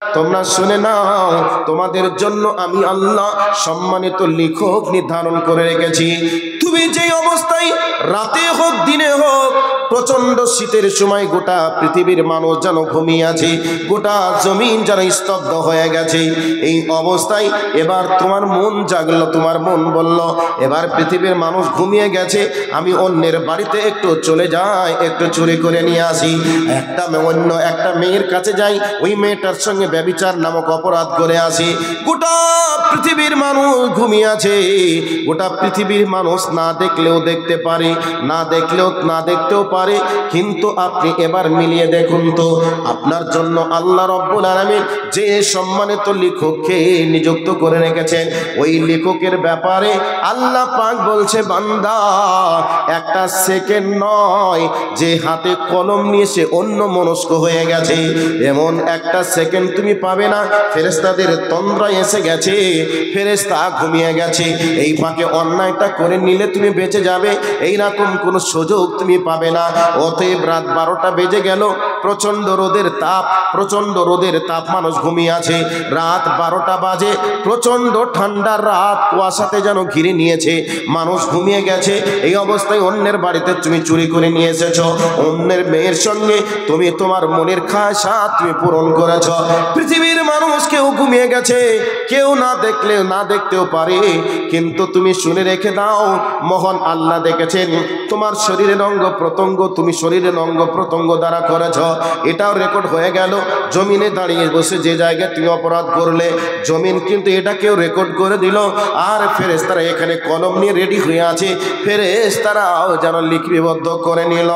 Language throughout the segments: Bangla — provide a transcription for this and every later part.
তোমরা শুনে নাও, তোমাদের জন্য আমি আল্লাহ সম্মানিত লেখক নির্ধারণ করে রেখেছি। তুমি যে অবস্থায় রাতে হোক দিনে হোক, প্রচন্ড শীতের সময় গোটা পৃথিবীর মানুষ যেন ঘুমিয়ে আছে, গোটা জমিন যেন স্তব্ধ হয়ে গেছে। এই অবস্থায় এবার তোমার মন জাগলো, তোমার মন বলল এবার পৃথিবীর মানুষ ঘুমিয়ে গেছে, আমি অন্যের বাড়িতে একটু চলে যাই, একটু চুরি করে নিয়ে আসি। অন্য একটা মেয়ের কাছে যাই, ওই মেয়েটার সঙ্গে ব্যভিচার নামক অপরাধ করে আসি। গোটা পৃথিবীর মানুষ ঘুমিয়ে আছে, গোটা পৃথিবীর মানুষ না দেখলেও দেখতে পারে, না দেখলেও না দেখতেও পারে। কিন্তু আপনি এবার মিলিয়ে দেখুন তো, আপনার জন্য আল্লাহ রব্বুল আলামিন যে সম্মানিত লেখককে নিযুক্ত করে রেখেছেন, ওই লেখকের ব্যাপারে আল্লাহ পাক বলছে, বান্দা একটা সেকেন্ড নয় যে হাতে কলম নিয়ে সে অন্য মনস্ক হয়ে গেছে, এমন একটা সেকেন্ড তুমি পাবে না। ফেরেশতাদের তন্দ্রা এসে গেছে, ফেরেশতা ঘুমিয়ে গেছে, এই ফাঁকে অন্যায়টা করে নিলে তুমি বেঁচে যাবে, এইরকম কোনো সুযোগ তুমি পাবে না। অতএব রাত 12টা বেজে গেল, প্রচন্ড রোদের তাপ, প্রচন্ড রোদের তাপ, মানুষ ঘুমিয়ে আছে। রাত 12টা বাজে, প্রচন্ড ঠান্ডা রাত, কুয়াশাতে যেন ঘিরে নিয়েছে, মানুষ ঘুমিয়ে গেছে। এই অবস্থায় অন্যের বাড়িতে তুমি চুরি করে নিয়ে এসেছো, অন্যের মেয়ের সঙ্গে তুমি তোমার মনের খাসা তুমি পূরণ করেছ। পৃথিবীর মানুষ কেউ ঘুমিয়ে গেছে, কেউ না দেখলে না দেখতেও পারে, কিন্তু তুমি শুনে রেখে দাও, মহান আল্লাহ দেখেছেন তোমার শরীরের অঙ্গ প্রত্যঙ্গ, তুমি শরীরের অঙ্গ প্রত্যঙ্গ দ্বারা করেছ, এটাও রেকর্ড হয়ে গেল। জমিনে দাঁড়িয়ে বসে যে জায়গায় তুমি অপরাধ করলে, জমিন কিন্তু এটাকেও রেকর্ড করে দিল। আর ফেরেশতারা এখানে কলম নিয়ে রেডি হয়ে আছে, ফেরেশতারাও যেন লিপিবদ্ধ করে নিল।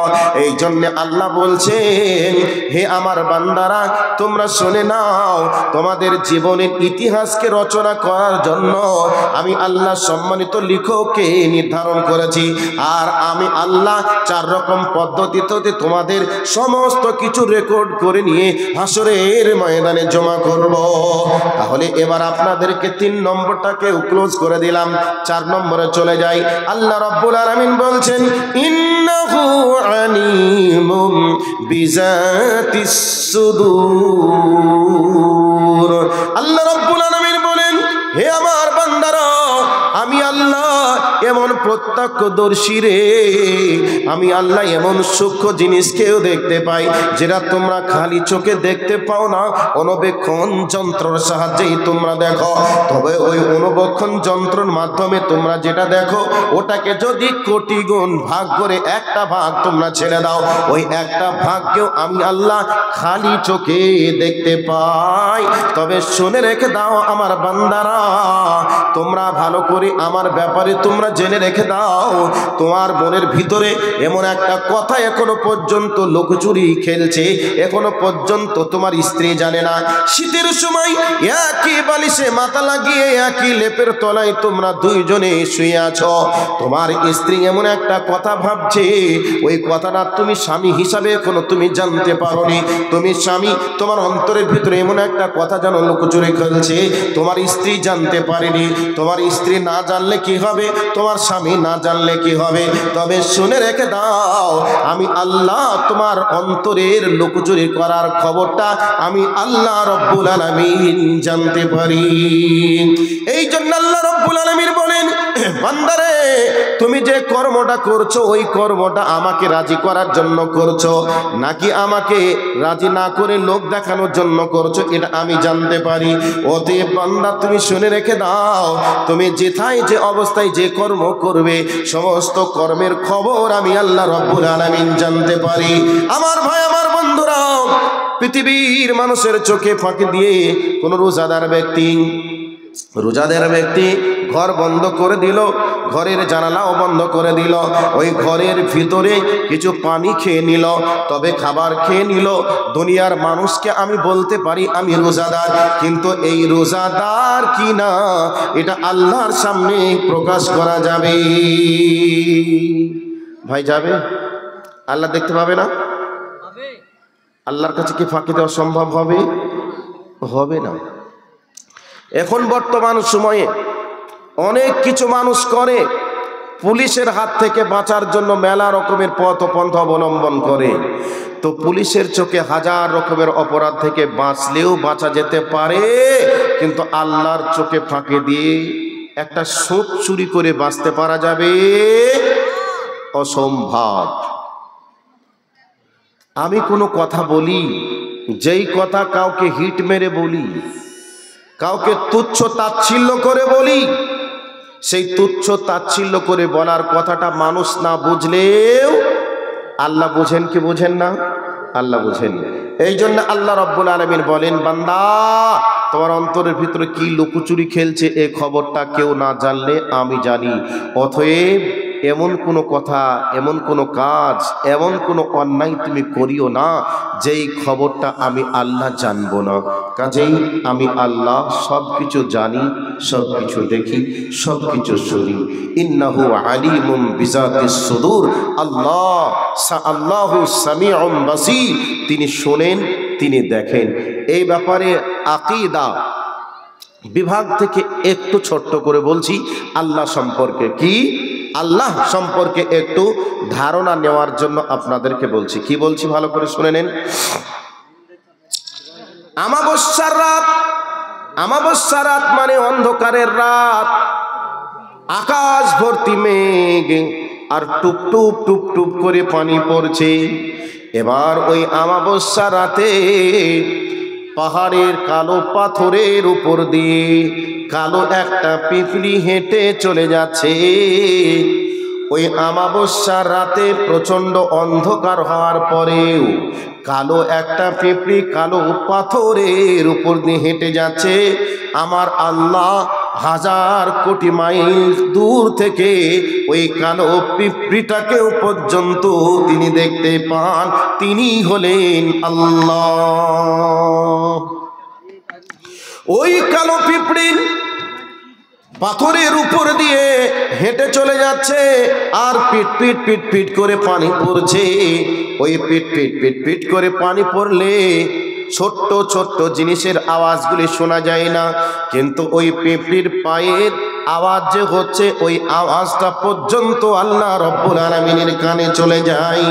এই জন্য আল্লাহ বলছেন, হে আমার বান্দারা, তোমরা শুনে নাও, তোমাদের জীবনের ইতিহাসকে রচনা করার জন্য আমি আল্লাহ সম্মানিত লেখককে নির্ধারণ করেছি। আর আমি আল্লাহ 4 রকম পদ্ধতিতে তোমাদের সমস্ত কিছু রেকর্ড করে নিয়ে হাসরের ময়দানে জমা করব। তাহলে এবার আপনাদেরকে 3 নম্বরটাকে ক্লোজ করে দিলাম, 4 নম্বরে চলে যাই। আল্লাহ রাব্বুল আলামিন বলছেন, ইন্নাহু আলিমুম বিজাতিস সুদূর। আল্লাহ রাব্বুল আলামিন বলেন, হে আমার বান্দারা, আমি আল্লাহ এমন প্রত্যক্ষদর্শী রে, আমি আল্লাহ এমন সূক্ষ্ম জিনিসকেও দেখতে পাই যেটা তোমরা খালি চোখে দেখতে পাও না, অনুবীক্ষণ যন্ত্রের সাহায্যেই তোমরা দেখো। তবে ওই অনুবীক্ষণ যন্ত্রের মাধ্যমে তোমরা যেটা দেখো, ওটাকে যদি কোটি গুণ ভাগ করে একটা ভাগ তোমরা ছেড়ে দাও, ওই একটা ভাগকেও আমি আল্লাহ খালি চোখে দেখতে পাই। তবে শুনে রেখে দাও আমার বান্দারা, তোমরা ভালো করে আমার ব্যাপারে তোমরা জেনে রেখে দাও, তোমার মনের ভিতরে এমন একটা কথা এখনো পর্যন্ত লুকোচুরি খেলছে, এখনো পর্যন্ত তোমার স্ত্রী জানে না। শীতের সময় একই বালিশে মাথা লাগিয়ে একই লেপের তলায় তোমরা দুইজনে শুয়ে আছো, তোমার স্ত্রী এমন একটা কথা ভাবছে, ওই কথাটা তুমি স্বামী হিসাবে এখনো তুমি জানতে পারোনি। তুমি স্বামী, তোমার অন্তরের ভিতরে এমন একটা কথা যেন লুকোচুরি খেলছে, তোমার স্ত্রী জানতে পারেনি। তোমার স্ত্রী না জানলে কি হবে, তোমার স্বামী না জানলে কি হবে? তবে শুনে রেখে দাও, আমি আল্লাহ তোমার অন্তরের লুকোচুরি করার খবরটা আমি আল্লাহ রব্বুল আলামিন জানতে পারি। এই জন্য আল্লাহ রব্বুল আলামিন বলেন, বান্দারে, তুমি যে কর্মটা করছো, ওই কর্মটা আমাকে রাজি করার জন্য করছো নাকি আমাকে রাজি না করে লোক দেখানোর জন্য করছো, এটা আমি জানতে পারি। অতএব বান্দা, তুমি শুনে রেখে দাও, তুমি যেথায় যে অবস্থায় যে কর্ম করবে, সমস্ত কর্মের খবর আমি আল্লাহ রব্বুল আলামিন জানতে পারি। আমার ভাই, আমার বন্ধুরা, পৃথিবীর মানুষের চোখে ফাঁকি দিয়ে কোন রোজাদার ব্যক্তি ঘর বন্ধ করে দিল, ঘরের জানালাও বন্ধ করে দিল, ওই ঘরের ভিতরে কিছু পানি খেয়ে নিল, তবে খাবার খেয়ে নিল। দুনিয়ার মানুষকে আমি বলতে পারি আমি রোজাদার, কিন্তু এই রোজাদার কি না এটা আল্লাহর সামনে প্রকাশ করা যাবে। ভাই, যাবে? আল্লাহ দেখতে পাবে না? আল্লাহর কাছে কি ফাঁকি দেওয়া সম্ভব হবে? হবে না। এখন বর্তমান সময়ে অনেক কিছু মানুষ করে, পুলিশের হাত থেকে বাঁচার জন্য মেলা রকমের পথ পন্থা অবলম্বন করে। তো পুলিশের চোখে হাজার রকমের অপরাধ থেকে বাঁচলেও বাঁচা যেতে পারে, কিন্তু আল্লাহর চোখে ফাঁকে দিয়ে একটা সুদ চুরি করে বাঁচতে পারা যাবে? অসম্ভব। আমি কোনো কথা বলি, যেই কথা কাউকে হিট মেরে বলি, কাউকে তুচ্ছ তাচ্ছিল্য করে বলি, সেই তুচ্ছ তাচ্ছিল্য করে বলার কথাটা মানুষ না বুঝলেও আল্লাহ বুঝেন কি বুঝেন না? আল্লাহ বুঝেন। এই জন্য আল্লাহ রাব্বুল আলামিন বলেন, বান্দা তোমার অন্তরের ভিতরে কি লুকোচুরি খেলছে এই খবরটা কেউ না জানলে আমি জানি। অতএব এমন কোনো কথা, এমন কোনো কাজ, এমন কোনো অন্যায় তুমি করিও না যেই খবরটা আমি আল্লাহ জানবো না। কাজেই আমি আল্লাহ সব কিছু জানি, সব কিছু দেখি, সব কিছু শুনি। ইন্নাহু আলিমুম বিজাতিস সুদূর। আল্লাহু সামিউম বাসীর। তিনি শোনেন, তিনি দেখেন। এই ব্যাপারে আকীদা বিভাগ থেকে একটু ছোট্ট করে বলছি আল্লাহ সম্পর্কে। কি? আল্লাহ সম্পর্কে একটু ধারণা নেওয়ার জন্য আপনাদেরকে বলছি। কি বলছি ভালো করে শুনে নেন। আমাবস্যার রাত, আমাবস্যা রাত মানে অন্ধকারের রাত, আকাশ ভর্তি মেঘ আর টুপ টুপ টুপ টুপ করে পানি পড়ছে। এবার ওই আমাবস্যা রাতে পাহাড়ের কালো পাথরের উপর দিয়ে কালো একটা পিঁপড়ি হেঁটে চলে যাচ্ছে। ওই আমাবস্যা রাতে প্রচন্ড অন্ধকার হওয়ার পরেও কালো একটা পিঁপড়ি কালো পাথরের উপর দিয়ে হেঁটে যাচ্ছে। আমার আল্লাহ হাজার কোটি মাইল দূর থেকে ওই কালো পিঁপড়িটাকেও পর্যন্ত তিনি দেখতে পান। তিনি হলেন আল্লাহ। ওই কালো পিঁপড়ি পাথরের উপর দিয়ে হেঁটে চলে যাচ্ছে আর পিট পিট পিট পিট করে পানি পড়ছে। ওই পিট পিট পিট পিট করে পানি পড়লে ছোট্ট ছোট্ট জিনিসের আওয়াজগুলি শোনা যায় না, কিন্তু ওই পিঁপড়ির পায়ের আওয়াজ যে হচ্ছে ওই আওয়াজটা পর্যন্ত আল্লাহ রব্বুল আলামিনের কানে চলে যায়।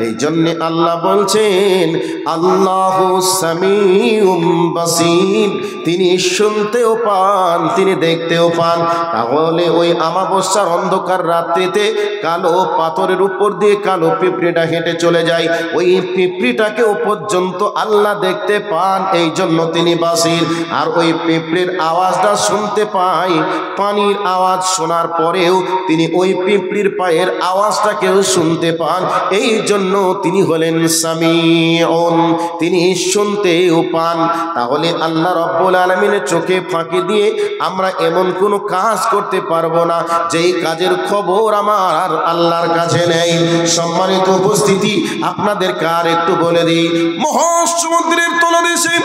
এই জন্য আল্লাহ বলছেন আল্লাহু সামিউম বাসীর। তিনি শুনতেও পান, তিনি দেখতেও পান। তাহলে ওই আমাবস্যার অন্ধকার রাত্রিতে কালো পাথরের উপর দিয়ে কালো পিঁপড়িটা হেঁটে চলে যায়। ওই পিঁপড়িটাকেও পর্যন্ত আল্লাহ দেখতে পান, এই জন্য তিনি বাসীর। আর ওই পিঁপড়ির আওয়াজটা শুনতে পায়, পানির আওয়াজ শোনার পরেও তিনি ওই পিঁপড়ির পায়ের আওয়াজটাকেও শুনতে পান, এই জন্য তিনি হলেন সামিউন, তিনি শুনতেও পান। তাহলে আল্লাহ রব্বুল আলামিনের চোখে ফাঁকি দিয়ে আমরা এমন কোনো কাজ করতে পারবো না যেই কাজের খবর আমার আল্লাহর কাছে নেই। সম্মানিত উপস্থিতি, আপনাদেরকে আর একটু বলে দিই, মহাসমুদ্রের তলদেশে,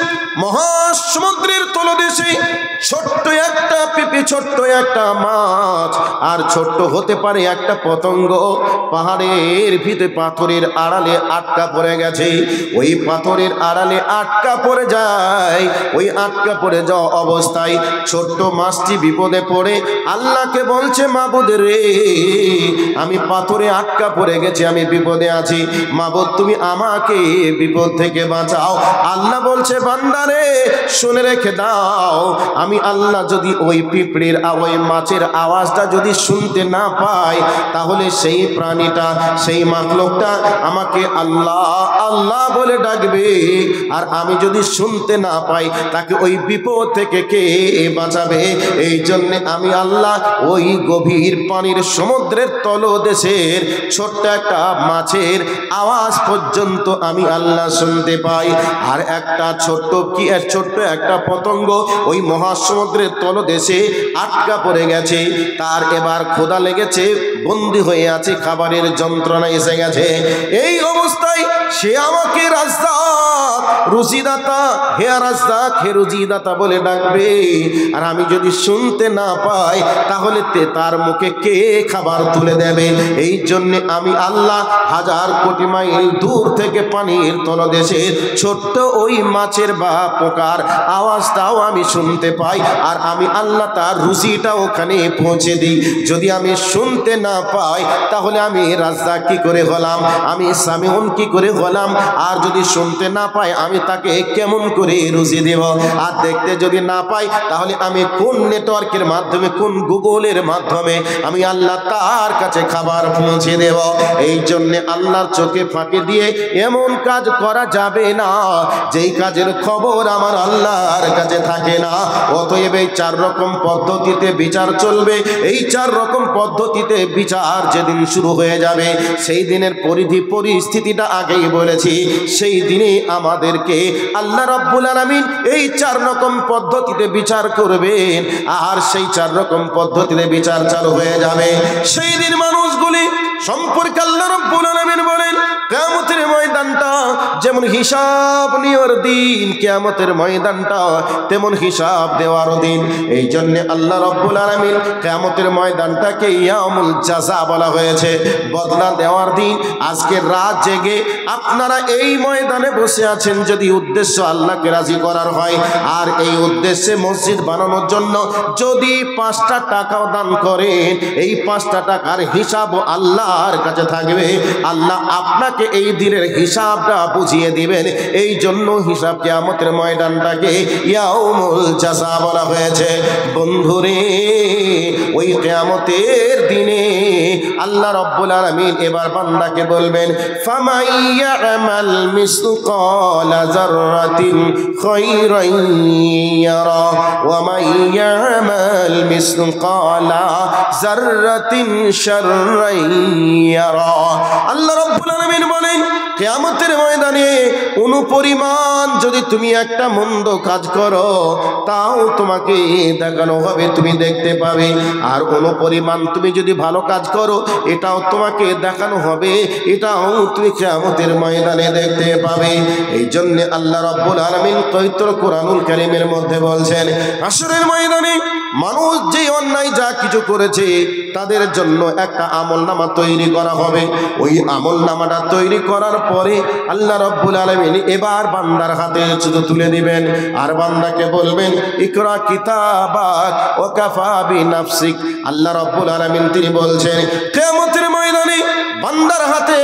মহাসমুদ্রের তলদেশে ছোট্ট একটা পিঁপড়ি, ছোট্ট একটা মাছ, আর ছোট্ট হতে পারে একটা পতঙ্গ পাহাড়ের ভিতরে পাথরের আড়ালে আটকা পড়ে গেছে। ওই পাথরের আড়ালে আটকা পড়ে যায়। ওই আটকা পড়ে যাওয়া অবস্থায় ছোট্ট মাছটি বিপদে পড়ে আল্লাহকে বলছে, মাবুদ রে, আমি পাথরে আটকা পড়ে গেছি, আমি বিপদে আছি, মাবুদ তুমি আমাকে বিপদ থেকে বাঁচাও। আল্লাহ বলছে, বান্দারে শুনে রেখে দাও, আমি আল্লাহ যদি ওই পিঁপড়ির ওই মাছের আওয়াজটা যদি শুনতে না পাই, তাহলে সেই প্রাণীটা, সেই মাখলুকটা আমাকে আল্লাহ আল্লাহ বলে ডাকবে। আর আমি যদি শুনতে না পাই, তাকে ওই বিপদ থেকে কে বাঁচাবে? এই জন্য আমি আল্লাহ ওই গভীর পানির সমুদ্রের তলদেশের ছোট্ট একটা মাছের আওয়াজ পর্যন্ত আমি আল্লাহ শুনতে পাই। আর একটা ছোট্ট ছোট্ট একটা পতঙ্গ ওই মহাসমুদ্রের তলদেশে আটকা পড়ে গেছে, তার এবার ক্ষুধা লেগেছে, বন্দী হয়ে আছে, খাবারের যন্ত্রণা এসে গেছে। এই অবস্থায় সে আমাকে রাস্তা রাজ্জাক, রুজিদাতা, হে রাজ্জাক, হে রুজিদাতা বলে ডাকবে। আর আমি যদি শুনতে না পাই তাহলে তার মুখে কে খাবার তুলে দেবে? এই জন্য আমি আল্লাহ হাজার কোটি মাইল দূর থেকে পানির তলদেশে ছোট্ট ওই মাছের বা পোকার আওয়াজটাও আমি শুনতে পাই, আর আমি আল্লাহ তার রুজিটা ওখানে পৌঁছে দিই। যদি আমি শুনতে না পাই তাহলে আমি রাজ্জাক কি করে হলাম, আমি সামিউন কি করে হলাম? আর যদি শুনতে না পাই আমি তাকে কেমন করে রুজি দেব? আর দেখতে যদি না পাই তাহলে আমি কোন নেটওয়ার্কের মাধ্যমে, কোন গুগলের মাধ্যমে আমি আল্লাহ তার কাছে খাবার পৌঁছে দেব? এই জন্য আল্লাহর চোখে ফাঁকি দিয়ে এমন কাজ করা যাবে না যেই কাজের খবর আমার আল্লাহর কাছে থাকে না। অতএব এই 4 রকম পদ্ধতিতে বিচার চলবে। এই 4 রকম পদ্ধতিতে বিচার যেদিন শুরু হয়ে যাবে, সেই দিনের পরিস্থিতিটা আগেই বলেছি, সেই দিনে আমাদেরকে আল্লাহ রাব্বুল আলামিন এই 4 রকম পদ্ধতিতে বিচার করবেন। আর সেই 4 রকম পদ্ধতিতে বিচার চালু হয়ে যাবে। সেই দিন মানুষগুলি সম্পর্কে আল্লাহ রাব্বুল আলামিন বলেন, কিয়ামতের ময়দানটা যেমন হিসাব নেওয়ার দিন, কিয়ামতের ময়দানটা তেমন হিসাব দেওয়ার দিন। এই জন্য আল্লাহ রাব্বুল আলামিন কিয়ামতের ময়দানটাকে ইয়াউমুল জাযা বলা হয়েছে, বদলা দেওয়ার দিন। আজকে রাত জেগে আপনারা এই ময়দানে বসে আছেন যদি উদ্দেশ্য আল্লাহকে রাজি করার হয়, আর এই উদ্দেশ্যে মসজিদ বানানোর জন্য যদি 5টা টাকাও দান করেন, এই 5টা টাকার হিসাব আল্লাহর কাছে থাকবে। আল্লাহ আপনাকে এই দিনের হিসাবটা বুঝিয়ে দিবেন। এই জন্য হিসাব কিয়ামতের ময়দানটাকে ইয়াউমুল জাযা বলা হয়েছে। বন্ধুরে, ওই কিয়ামতের দিনে আল্লাহ রাব্বুল আলামিন এবার বান্দাকে বলবেন, ফামাইয়ামাল মিসকালা যাররাতিন খায়রান ইয়ারা ওয়া মাইয়ামাল মিসকালা যাররাতিন শাররান ইয়ারা। আল্লাহ রাব্বুল আলামিন বলেন, কিয়ামতের ময়দানে অনুপরিমাণ যদি তুমি একটা মন্দ কাজ করো তাও তোমাকে দেখানো হবে, তুমি দেখতে পাবে। আর অনুপরিমাণ তুমি যদি ভালো কাজ করো এটাও তোমাকে দেখানো হবে, এটাও তুমি কিয়ামতের ময়দানে দেখতে পাবে। এই জন্য আল্লাহ রাব্বুল আলামিন পবিত্র কোরআনুল কারীমের মধ্যে বলছেন, হাশরের ময়দানে মানুষ যে অন্যায় যা কিছু করেছে তাদের জন্য একটা আমলনামা তৈরি করা হবে। ওই আমলনামাটা তৈরি করার পরে আল্লাহ রাব্বুল আলামিন এবার বান্দার হাতে শুধু তুলে দিবেন, আর বান্দাকে বলবেন, ইকরা কিতাবাক ওয়া কাফা বিনাফসিক। আল্লাহ রাব্বুল আলামিন তিনি বলছেন, কিয়ামতের ময়দানে বান্দার হাতে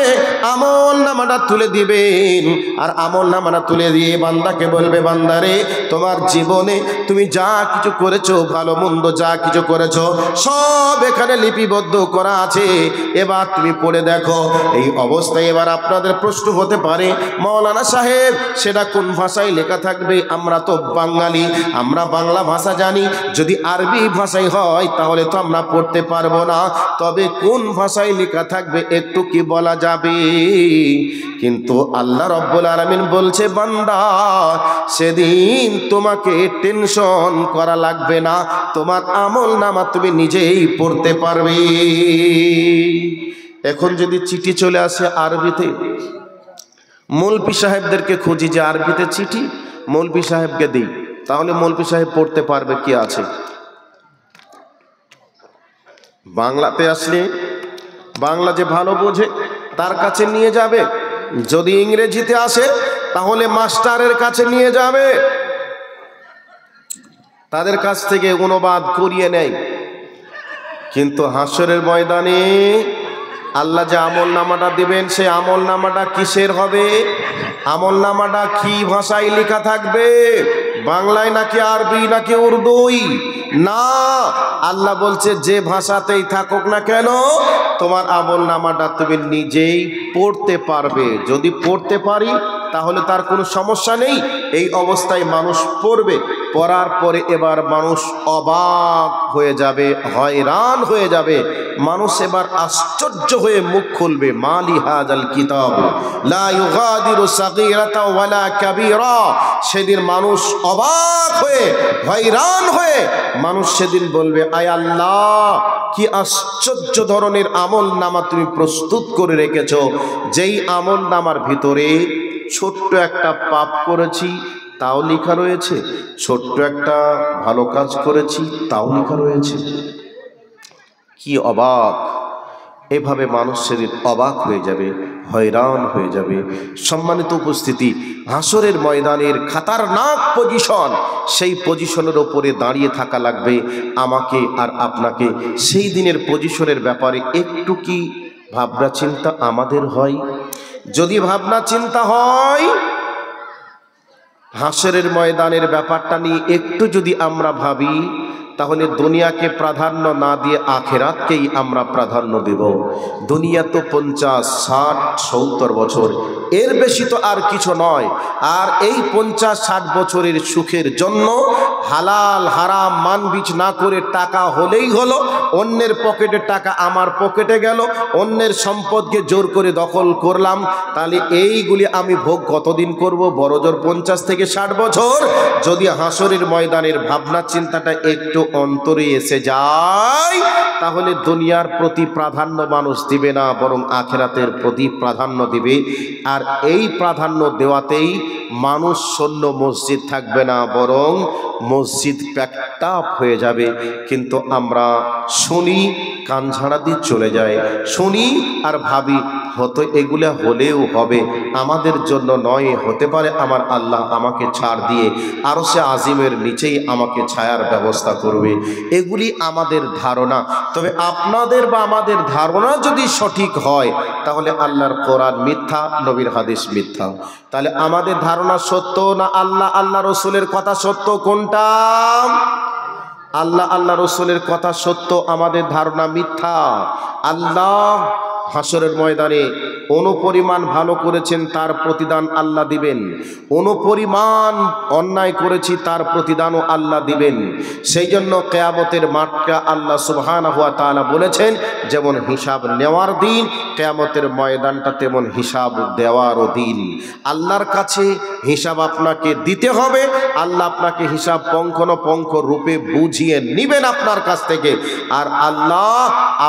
আমলনামাটা তুলে দিবেন, আর আমলনামাটা তুলে দিয়ে বান্দাকে বলবে, বান্দারে তোমার জীবনে তুমি যা কিছু করেছো, ভালো মন্দ যা কিছু করেছো সব এখানে লিপিবদ্ধ করা আছে, এবার তুমি পড়ে দেখো। এই অবস্থায় এবার আপনাদের প্রশ্ন হতে পারে, মাওলানা সাহেব সেটা কোন ভাষায় লেখা থাকবে? আমরা তো বাঙালি, আমরা বাংলা ভাষা জানি, যদি আরবি ভাষায় হয় তাহলে তো আমরা পড়তে পারবো না। তবে কোন ভাষায় লেখা থাকবে একটু কি বলা যাবে? কিন্তু আল্লাহ রাব্বুল আলামিন বলছে, বান্দা সেদিন তোমাকে টেনশন করা লাগবে না, তোমার আমলনামা তুমি নিজেই পড়তে পারবে। এখন যদি চিঠি চলে আসে আরবিতে, মৌলভী সাহেবদেরকে খুঁজি যে আরবিতে চিঠি, মৌলভী সাহেবকে দিই, তাহলে মৌলভী সাহেব পড়তে পারবে কি আছে। বাংলাতে আসলে বাংলা যে ভালো বোঝে তার কাছে নিয়ে যাবে, যদি ইংরেজিতে আসে তাহলে মাস্টারের কাছে নিয়ে যাবে, তাদের কাছ থেকে অনুবাদ করিয়ে নেয়। কিন্তু হাশরের ময়দানে আল্লাহ যে আমলনামাটা দিবেন, সেই আমলনামাটা কিসের হবে? আমলনামাটা কি ভাষায় লেখা থাকবে? বাংলায় নাকি আরবি নাকি উর্দুই? না, আল্লাহ বলছে যে ভাষাতেই থাকুক না কেন তোমার আমলনামাটা তুমি নিজেই পড়তে পারবে। যদি পড়তে পারি তাহলে তার কোনো সমস্যা নেই। এই অবস্থায় মানুষ পড়বে, পড়ার পরে এবার মানুষ অবাক হয়ে যাবে, হয়রান হয়ে যাবে। মানুষ এবার আশ্চর্য হয়ে মুখ খুলবে, মালি হাযাল কিতাব লা ইউগাদিরু সাগীরাতা ওয়ালা কাবীরা। সেদিন মানুষ অবাক হয়ে, হয়রান হয়ে মানুষ সেদিন বলবে, আয় আল্লাহ, কি আশ্চর্য ধরনের আমলনামা তুমি প্রস্তুত করে রেখেছো, যেই আমলনামার ভিতরে ছোট্ট একটা পাপ করেছি তাও লেখা রয়েছে, ছোট্ট একটা ভালো কাজ করেছি তাও লেখা রয়েছে। কি অবাক! এভাবে মানুষ সেদিন অবাক হয়ে যাবে, হয়রান হয়ে যাবে। সম্মানিত উপস্থিতি, হাসরের ময়দানের খাতারনাক পজিশন, সেই পজিশনের ওপরে দাঁড়িয়ে থাকা লাগবে আমাকে আর আপনাকে। সেই দিনের পজিশনের ব্যাপারে একটু কি ভাবনা চিন্তা আমাদের হয়? যদি ভাবনা চিন্তা হয়, হাসরের ময়দানের ব্যাপারটা নিয়ে একটু যদি আমরা ভাবি, তাহলে দুনিয়াকে প্রাধান্য না দিয়ে আখেরাতকেই আমরা প্রাধান্য দেব। দুনিয়া তো 50, 60, 70 বছর, এর বেশি তো আর কিছু নয়। আর এই 50-60 বছরের সুখের জন্য হালাল হারাম মানবিচ না করে টাকা হলেই হলো, অন্যের পকেটে টাকা আমার পকেটে গেল, অন্যের সম্পদকে জোর করে দখল করলাম, তাহলে এইগুলি আমি ভোগ কতদিন করব? বড়জোর 50 থেকে 60 বছর। যদি হাসরের ময়দানের ভাবনা চিন্তাটা একটু অন্তরে এসে যায়, তাহলে দুনিয়ার প্রতি প্রাধান্য মানুষ দিবে না, বরং আখিরাতের প্রতি প্রাধান্য দিবে। আর এই প্রাধান্য দেওয়াতেই মানুষ শূন্য মসজিদ থাকবে না, বরং মসজিদ প্যাকড আপ হয়ে যাবে। কিন্তু আমরা শুনি, কান ঝাড়া দিয়ে চলে যায়, শুনি আর ভাবি হয়তো এগুলা হলেও হবে, আমাদের জন্য নয়, হতে পারে আমার আল্লাহ আমাকে ছাড় দিয়ে আরশে আজিমের নিচেই আমাকে ছায়ার ব্যবস্থা করবে। এগুলি আমাদের ধারণা। তবে আপনাদের বা আমাদের ধারণা যদি সঠিক হয়, তাহলে আল্লাহর কোরআন মিথ্যা, নবীর হাদিস মিথ্যা। তাহলে আমাদের ধারণা সত্য না আল্লাহ রসুলের কথা সত্য? কোনটা? আল্লাহ রসুলের কথা সত্য, আমাদের ধারণা মিথ্যা। আল্লাহ হাসরের ময়দানে অনুপরিমাণ ভালো করেছেন তার প্রতিদান আল্লাহ দিবেন, অনুপরিমাণ অন্যায় করেছি তার প্রতিদানও আল্লাহ দিবেন। সেই জন্য কিয়ামতের মাঠটা আল্লাহ সুবহানাহু ওয়া তাআলা বলেছেন, যেমন হিসাব নেওয়ার দিন, কিয়ামতের ময়দানটা তেমন হিসাব দেওয়ারও দিন। আল্লাহর কাছে হিসাব আপনাকে দিতে হবে, আল্লাহ আপনাকে হিসাব পঙ্খানুপঙ্খ রূপে বুঝিয়ে নিবেন আপনার কাছ থেকে, আর আল্লাহ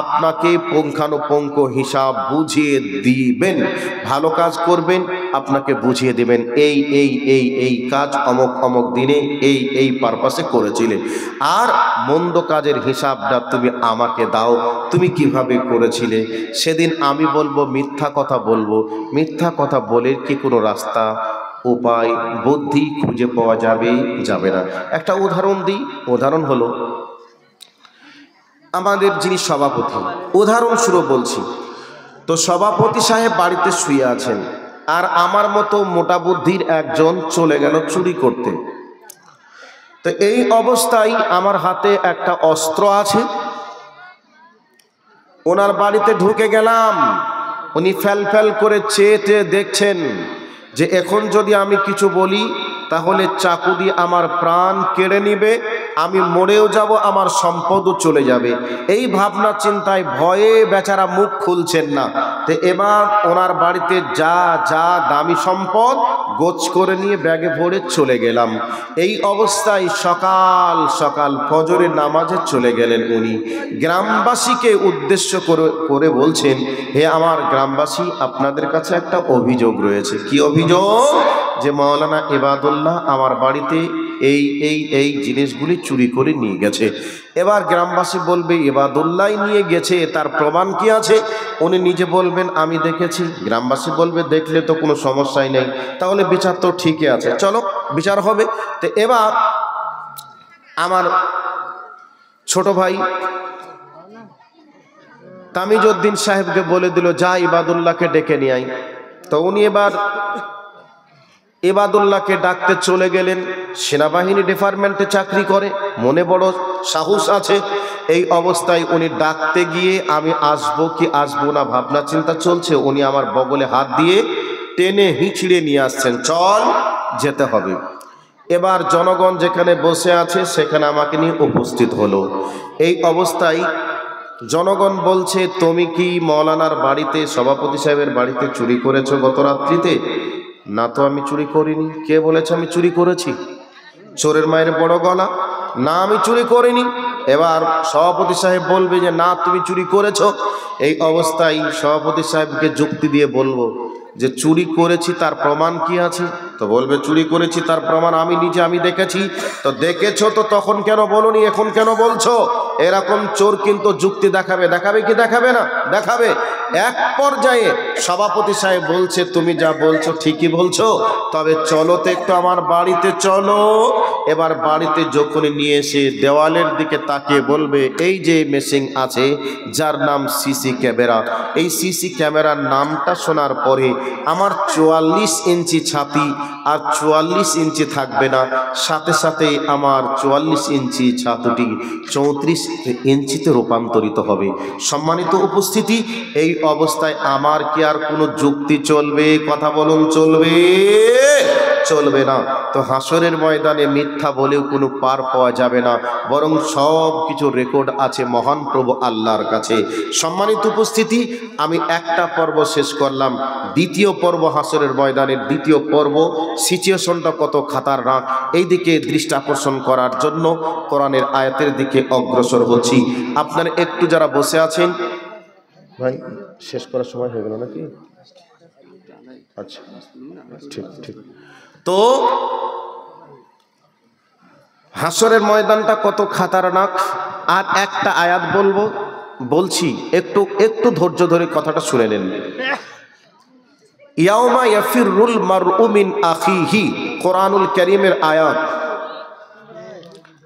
আপনাকে পঙ্খানুপঙ্খ হিসাব বুঝিয়ে দিবেন। ভালো কাজ করবেন, আপনাকে বুঝিয়ে দিবেন এই এই এই এই কাজ অমুক অমুক দিনে এই এই পারপাসে করেছিলে। আর মন্দ কাজের হিসাবটা তুমি আমাকে দাও, তুমি কিভাবে করেছিলে। সেদিন আমি বলবো, মিথ্যা কথা বলবো, মিথ্যা কথা বলে কি কোনো রাস্তা, উপায়, বুদ্ধি খুঁজে পাওয়া যাবে না। একটা উদাহরণ দিই। উদাহরণ হলো, আমাদের যিনি সভাপতি, উদাহরণস্বরূপ বলছি, তো সভাপতি সাহেব বাড়িতে শুয়ে আছেন, আর আমার মতো মোটা বুদ্ধির একজন চলে গেল চুরি করতে। তো এই অবস্থায় আমার হাতে একটা অস্ত্র আছে, ওনার বাড়িতে ঢুকে গেলাম। উনি ফ্যাল করে চেয়ে দেখছেন যে এখন যদি আমি কিছু বলি তাহলে চাকু দিয়ে আমার প্রাণ কেড়ে নিবে, আমি মরেও যাব, আমার সম্পদও চলে যাবে। এই ভাবনা চিন্তায় ভয়ে বেচারা মুখ খুলছেন না। তো এবার ওনার বাড়িতে যা যা দামি সম্পদ গোছ করে নিয়ে ব্যাগে ভরে চলে গেলাম। এই অবস্থায় সকাল সকাল ফজরের নামাজে চলে গেলেন উনি। গ্রামবাসীকে উদ্দেশ্য করে বলছেন, হে আমার গ্রামবাসী, আপনাদের কাছে একটা অভিযোগ রয়েছে। কি অভিযোগ? যে মাওলানা ইবাদুল্লাহ আমার বাড়িতে এই এই এই জিনিসগুলি চুরি করে নিয়ে গেছে। এবার গ্রামবাসী বলবে, ইবাদুল্লাহ নিয়ে গেছে, তার প্রমাণ কি আছে? উনি নিজে বলবেন, আমি দেখেছি। গ্রামবাসী বলবে, দেখলে তো কোনো সমস্যাই নেই, তাহলে বিচার তো ঠিকই আছে, চলো বিচার হবে। তো এবার আমার ছোট ভাই তামিজউদ্দিন সাহেবকে বলে দিল, যা ইবাদুল্লাহকে ডেকে নিয়ে আই। তো উনি এবার ইবাদুল্লাহকে ডাকতে চলে গেলেন। সেনাবাহিনী ডিপার্টমেন্টে চাকরি করে, মনে বড় সাহস আছে। এই অবস্থায় উনি ডাকতে গিয়ে আমি আসবো কি আসবো না ভাবনা চিন্তা চলছে, উনি আমার বগলে হাত দিয়ে টেনে হিঁচড়ে নিয়ে আসছেন, চল যেতে হবে। এবার জনগণ যেখানে বসে আছে সেখানে আমাকে নিয়ে উপস্থিত হলো। এই অবস্থায় জনগণ বলছে, তুমি কি মৌলানার বাড়িতে, সভাপতি সাহেবের বাড়িতে চুরি করেছো গত রাত্রিতে? না তো আমি চুরি করিনি। কে বলেছে আমি চুরি করেছি? চোরের মায়ের বড় গলা, না আমি চুরি করিনি। এবার সভাপতি সাহেব বলবে যে না তুমি চুরি করেছো। এই অবস্থায় সভাপতি সাহেবকে যুক্তি দিয়ে বলবো, যে চুরি করেছি তার প্রমাণ কি আছে? তো বলবে চুরি করেছি তার প্রমাণ আমি নিজে আমি দেখেছি। তো দেখেছো তো তখন কেন বলোনি, এখন কেন বলছো? এরকম চোর কিন্তু যুক্তি দেখাবে, দেখাবে কি দেখাবে না? দেখাবে। এক পর্যায়ে সভাপতি সাহেব বলছে তুমি যা বলছো ঠিকই বলছো, তবে চলো তো একটু আমার বাড়িতে চলো। এবার বাড়িতে যখনই নিয়ে এসে দেওয়ালের দিকে তাকিয়ে বলবে এই যে মেশিন আছে যার নাম সিসি ক্যামেরা, এই সিসি ক্যামেরার নামটা শোনার পরে আমার 44 ইঞ্চি ছাতি আর 44 ইঞ্চি থাকবে না, সাথে সাথে আমার 44 ইঞ্চি ছাতুটি 34 ইঞ্চিতে রূপান্তরিত হবে। সম্মানিত উপস্থিতি, এই অবস্থায় আমার কি আর কোনো যুক্তি চলবে? কথা বলুন, চলবে? চলবে না। তো হাসরের ময়দানে মিথ্যা বলেও কোনো পার পাওয়া যাবে না, বরং সব কিছু রেকর্ড আছে মহান প্রভু আল্লাহর কাছে। সম্মানিত উপস্থিতি, আমি একটা পর্ব শেষ করলাম, দ্বিতীয় পর্ব হাসরের ময়দানের দ্বিতীয় পর্ব সিচুয়েশনটা কত খাতারনাক এই দিকে দৃষ্টি আকর্ষণ করার জন্য কোরআনের আয়াতের দিকে অগ্রসর হচ্ছি। আপনারা একটু যারা বসে আছেন, ভাই শেষ করার সময় হয়ে গেল নাকি? আচ্ছা, ঠিক ঠিক। তো হাসরের ময়দানটা কত খাতারনাক। আর একটা আয়াত বলছি, একটু ধৈর্য ধরে কথাটা শুনে নেন। ইয়াউমা ইয়াফিরুল মারউ মিন আখিহি, কোরআনুল কারীমের আয়াত।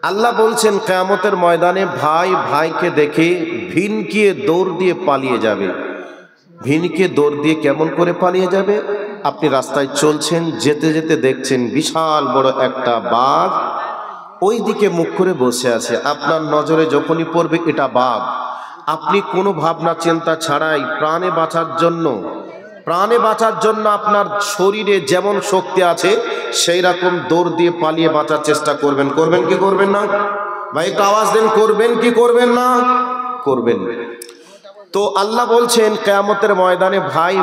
আল্লাহ বলছেন কিয়ামতের ময়দানে ভাই ভাইকে দেখে ভিনকিয়ে দৌড় দিয়ে পালিয়ে যাবে। ভিনকে দৌড় দিয়ে কেমন করে পালিয়ে যাবে? আপনি রাস্তায় চলছেন, যেতে যেতে দেখছেন বিশাল বড় একটা বাঘ ওই দিকে মুখ করে বসে আছে। আপনার নজরে যখনই পড়বে এটা বাঘ, আপনি কোনো ভাবনা চিন্তা ছাড়াই প্রাণে বাঁচার জন্য আপনার শরীরে যেমন শক্তি আছে সেই রকম দৌড় দিয়ে পালিয়ে বাঁচার চেষ্টা করবেন। করবেন কি করবেন না? ভাই একটু আওয়াজ দেন, করবেন কি করবেন না? করবেন। তো আল্লাহ বলছেন কিয়ামতের ময়দানে ভাই